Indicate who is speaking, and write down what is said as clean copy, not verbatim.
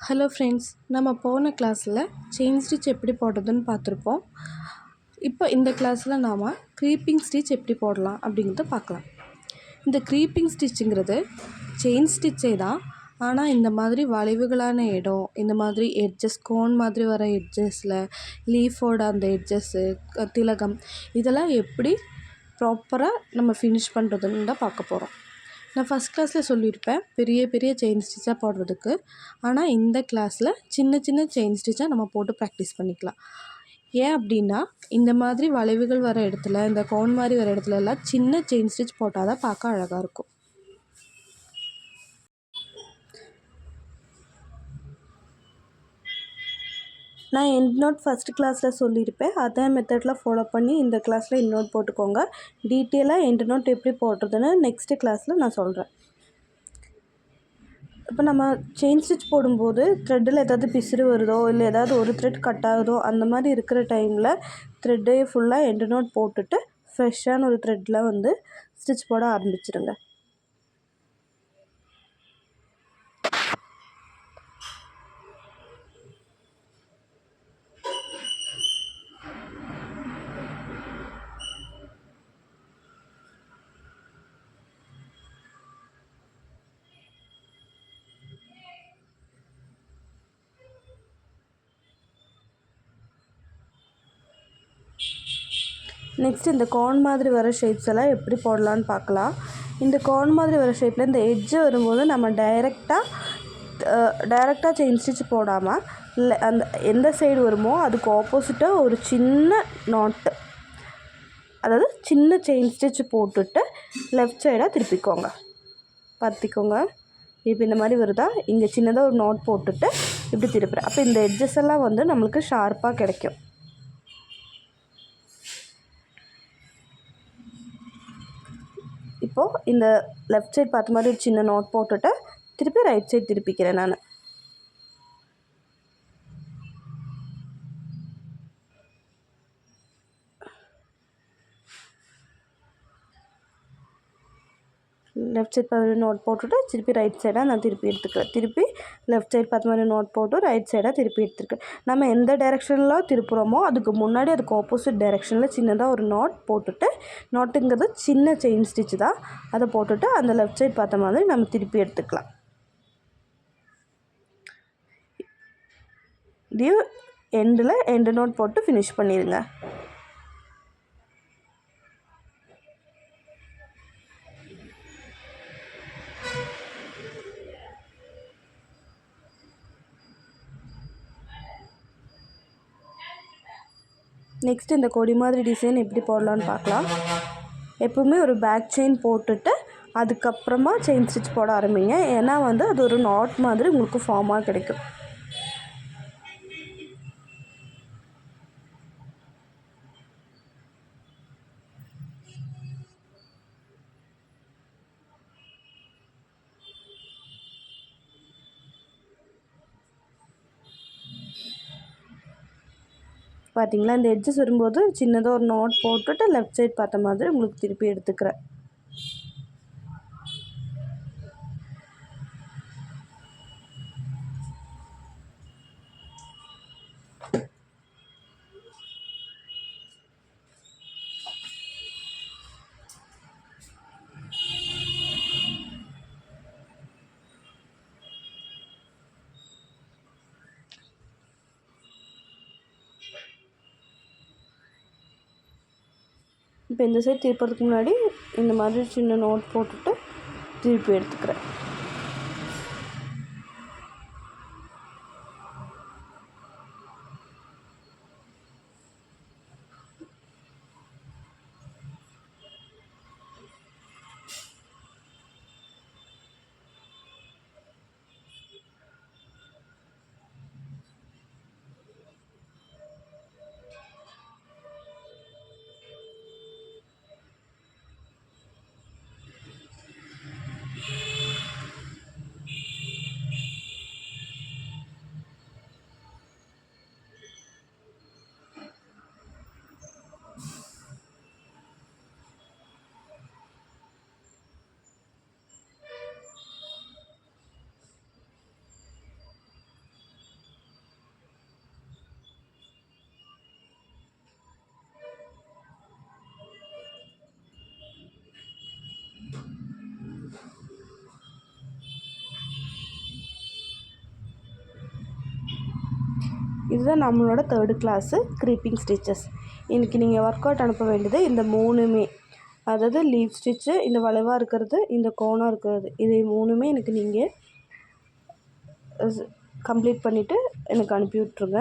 Speaker 1: Hello friends, நம்ம போன கிளாஸில் செயின் ஸ்டிச் எப்படி போடுறதுன்னு பார்த்துருப்போம். இப்போ இந்த கிளாஸில் நாம் க்ரீப்பிங் ஸ்டிச் எப்படி போடலாம் அப்படிங்கிறத பார்க்கலாம். இந்த க்ரீப்பிங் ஸ்டிச்சுங்கிறது செயின் ஸ்டிச்சே தான். ஆனால் இந்த மாதிரி வளைவுகளான இடம், இந்த மாதிரி எட்ஜஸ் கோன் மாதிரி வர எட்ஜஸில் லீஃபோட அந்த எட்ஜஸ்ஸு திலகம் இதெல்லாம் எப்படி ப்ராப்பராக நம்ம ஃபினிஷ் பண்ணுறதுன்னு தான் பார்க்க போகிறோம். நான் ஃபஸ்ட் கிளாஸில் சொல்லியிருப்பேன் பெரிய பெரிய செயின் ஸ்டிச்சாக போடுறதுக்கு. ஆனால் இந்த கிளாஸில் சின்ன சின்ன செயின் ஸ்டிச்சாக நம்ம போட்டு ப்ராக்டிஸ் பண்ணிக்கலாம். ஏன் அப்படின்னா, இந்த மாதிரி வளைவுகள் வர இடத்துல, இந்த கோன் மாதிரி வர இடத்துல எல்லாம் சின்ன செயின் ஸ்டிச் போட்டால் தான் பார்க்க அழகாக இருக்கும். நான் எண்ட் நோட் ஃபஸ்ட் கிளாஸில் சொல்லியிருப்பேன். அதே மெத்தடில் ஃபாலோ பண்ணி இந்த கிளாஸில் எண்ட் நோட் போட்டுக்கோங்க. டீட்டெயிலாக எண்ட் நோட் எப்படி போடுறதுன்னு நெக்ஸ்ட்டு கிளாஸில் நான் சொல்கிறேன். இப்போ நம்ம செயின் ஸ்டிச் போடும்போது த்ரெட்டில் ஏதாவது பிசுறு வருதோ, இல்லை ஏதாவது ஒரு த்ரெட் கட் ஆகுதோ, அந்த மாதிரி இருக்கிற டைமில் த்ரெட்டே ஃபுல்லாக எண்ட் நோட் போட்டுட்டு ஃப்ரெஷ்ஷான ஒரு த்ரெட்டில் வந்து ஸ்டிச் போட ஆரம்பிச்சிடுங்க. நெக்ஸ்ட் இந்த கோன் மாதிரி வர ஷேப்ஸ் எல்லாம் எப்படி போடலான்னு பார்க்கலாம். இந்த கோன் மாதிரி வர ஷேப்பில் இந்த எட்ஜு வரும்போது நம்ம டைரெக்டாக செயின் ஸ்டிச் போடாமல் இல்லை அந்த எந்த சைடு வருமோ அதுக்கு ஆப்போசிட்டாக ஒரு சின்ன நாட்டு, அதாவது சின்ன செயின் ஸ்டிச் போட்டுட்டு லெஃப்ட் சைடாக திருப்பிக்கோங்க. பார்த்திக்கோங்க, இப்போ இந்த மாதிரி வருதா, இங்கே சின்னதாக ஒரு நாட் போட்டுட்டு இப்படி திருப்புறேன். அப்போ இந்த எட்ஜஸ் எல்லாம் வந்து நம்மளுக்கு ஷார்ப்பாக கிடைக்கும். இப்போது இந்த லெஃப்ட் சைட் பார்த்த மாதிரி ஒரு சின்ன நாட் போட்டுட்டு திருப்பி ரைட் சைட் திருப்பிக்கிறேன். நான் லெஃப்ட் சைட் பார்த்த மாதிரி நோட் போட்டுட்டு திருப்பி ரைட் சைடாக நான் திருப்பி எடுத்துக்கிறேன். திருப்பி லெஃப்ட் சைட் பார்த்த மாதிரி நோட் போட்டு ரைட் சைடாக திருப்பி எடுத்துருக்கேன். நம்ம எந்த டைரெக்ஷனில் திருப்புறோமோ அதுக்கு முன்னாடி அதுக்கு ஆப்போசிட் டைரெக்ஷனில் சின்னதாக ஒரு நாட் போட்டுட்டு, நாட்டுங்கிறது சின்ன செயின் ஸ்டிச்சு தான், அதை போட்டுட்டு அந்த லெஃப்ட் சைட் பார்த்த மாதிரி நம்ம திருப்பி எடுத்துக்கலாம். இதையும் எண்டில் எண்டு நோட் போட்டு ஃபினிஷ் பண்ணிடுங்க. நெக்ஸ்ட் இந்த கொடி மாதிரி டிசைன் எப்படி போடலான்னு பார்க்கலாம். எப்பவுமே ஒரு பேக் செயின் போட்டுட்டு அதுக்கப்புறமா செயின் ஸ்டிச் போட ஆரம்பிங்க. ஏன்னா வந்து அது ஒரு நாட் மாதிரி உங்களுக்கு ஃபார்மாக கிடைக்கும். பார்த்தீங்களா, இந்த எட்ஜஸ் வரும்போது சின்னதாக ஒரு நாட் போட்டுட்டு லெஃப்ட் சைட் பார்த்த மாதிரி உங்களுக்கு திருப்பி எடுத்துக்கிறேன். இப்போ இந்த சைட் திருப்பறதுக்கு முன்னாடி இந்த மாதிரி சின்ன நோட் போட்டுட்டு திருப்பி எடுத்துக்கிறேன். இதுதான் நம்மளோட 3rd கிளாஸு க்ரீப்பிங் ஸ்டிச்சஸ். இன்றைக்கி நீங்கள் ஒர்க் அவுட் அனுப்ப வேண்டியது இந்த 3மே, அதாவது லீஃப் ஸ்டிச்சு, இந்த வளைவாக இருக்கிறது, இந்த கோணம் இருக்கிறது, இது 3மே எனக்கு நீங்கள் கம்ப்ளீட் பண்ணிவிட்டு எனக்கு அனுப்பி விட்ருங்க.